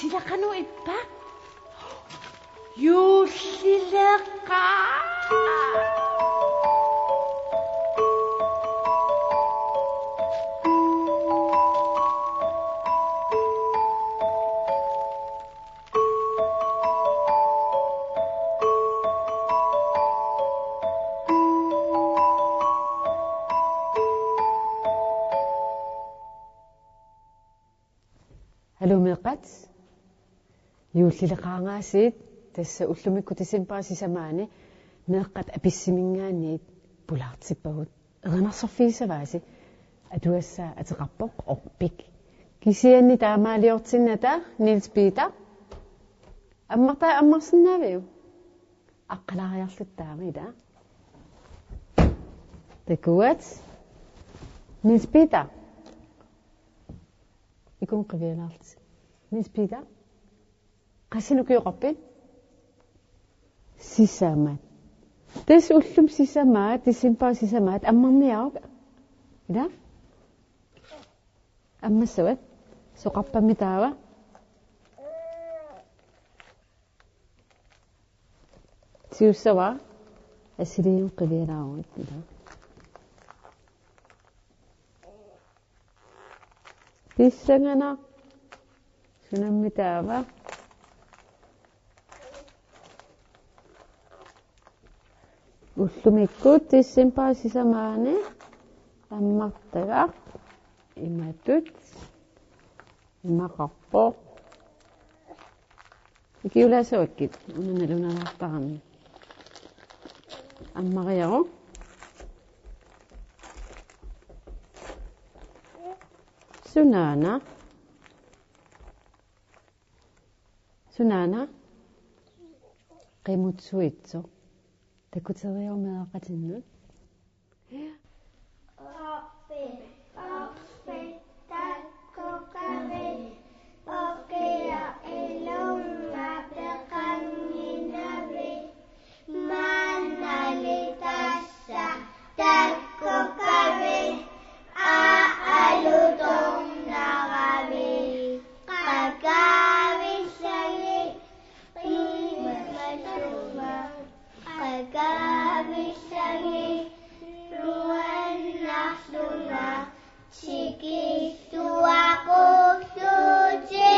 Yuullilaqanu ippa. Yuullilaqa. Halumilqat yuulliliqaangaasit tassa ullumikku tisimparasisamaani meeqqat apissimingaanniit pulaartippagut eqanarsorfiisavaasi atuassaa ateqarpoq orpik kisianni taamaaliortinnata Nils Peter аммартаа аммарсиннаавиу аққалаариарлуттаамида такуат Nils Peter ikun qivialaart Nils Peter qasinukioqarpit sisamaat tes ullum sisamaat tissimpaa sisamaat ammarniaruq ida аммассават соқарпамитаава сиуссава ассилиун qivialaarugut ida tissangana sunammitava ullumikku tissimpaa sisamaani ammartaga imatut imaqarpoq ikiulaasavakkit unanalunalaartarami ammariaru Sunana qimutsuitso takuteriormeaqatinnut Oppi takkokavi okia ilunga peqanginavi manali tassa takkokavi aalutonnaravi qakavissagi qiimatuma qakavissagi ruannarluna sikittuaquttuti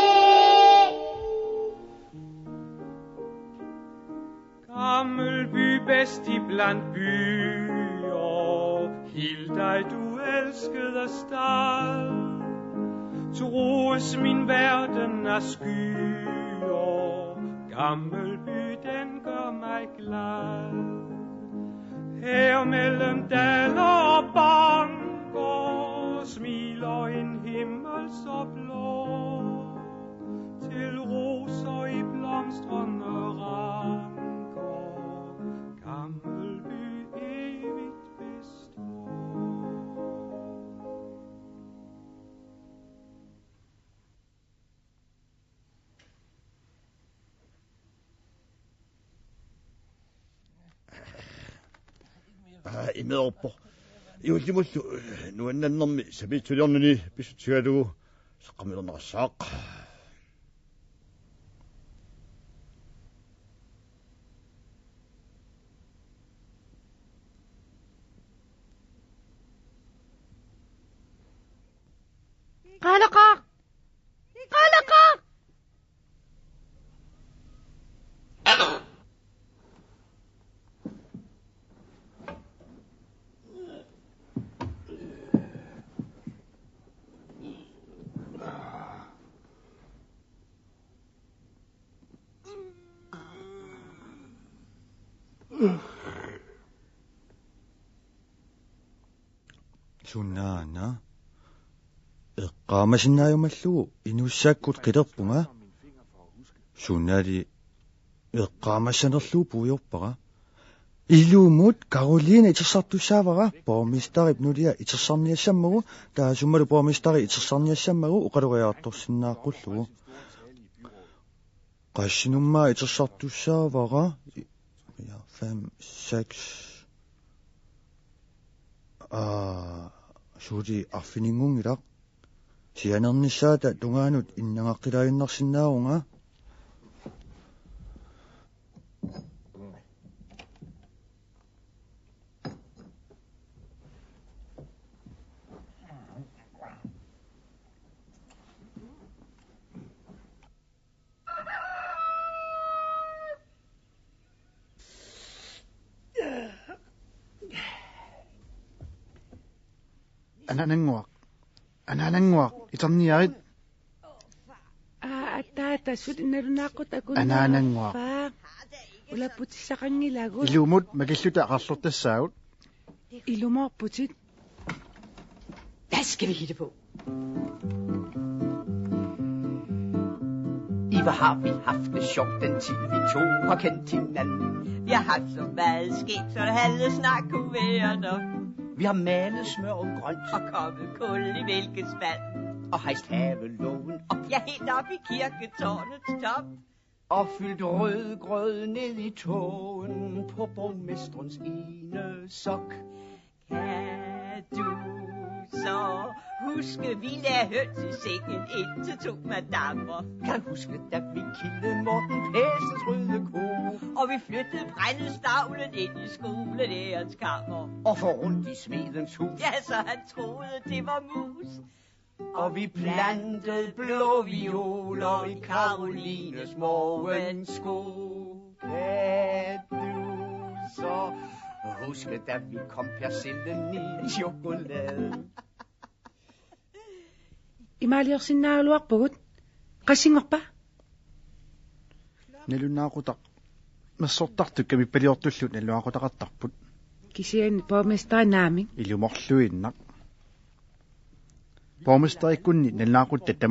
Gammelby bedst iblandt byer, hil dig du elskede stad. Troes min verden af skyer, Gammelby den gør mig glad. Her mellem daler og banker, smiler en himmel så blå, til roser i blomstrende ranker, Gammelby evigt består. Imedorpo iullimullu nuannannermi samitsuliornuni pissutigalugu saqqamilernerassaaq qalaqa Sunana eqqaamassinnaayumallugu inuussaakkuut qilerpunga sunnali eqqaamassanerluu puujorpaqa illuumut Caroline itersartussaavara pormistarip nulia itersarniassammagu taasummalu pormistari itersarniassammagu uqaloriaartorsinnaaqullugu qassinummaa itersartussaavara 5 6 suudi arfiningungilaq Sianernissaata tungaanut innangaqqilaayunnarsinnaarunga. Anananguaq itarniarit Taata sut innarunaaqut akun. Anananguaq. Ulaputissaqangilagu. ilumut makilluta aqarlortassaagut Ilumorputit. Hvad skal vi hitte på? Hvor har vi haft det sjovt den tid vi to har kendt hinanden. Vi har haft så meget skæg, så det halve snak kunne være nok. Vi har malet smør og grønt Og kommet kul i mælkespand. og hejst havelågen op Ja, helt op i kirketårnets top. og fyldt rød grød ned i tågen på borgmestrens ene sok. Kan du så huske, vi lagde høns i sengen ind til 2 madammer. Kan huske, da vi kildede Morten Pæsens røde ko Og vi flyttede brændestavlen ind i skolelærerens kammer. og for rundt i smedens hus. Ja, så han troede, det var mus. Og vi plantede blå violer i Karolines morgensko. Kan du så huske, da vi kom persillen i chokolade? Imaliorsinnaarluarpugut. Qasingorpa. nalunnaaqutaq massortartuk kamipaliortullut naluaqutaqartarput Kisian borgmesteraanaaming. ilumorluinnaq borgmester ikkunni nalnaaquttat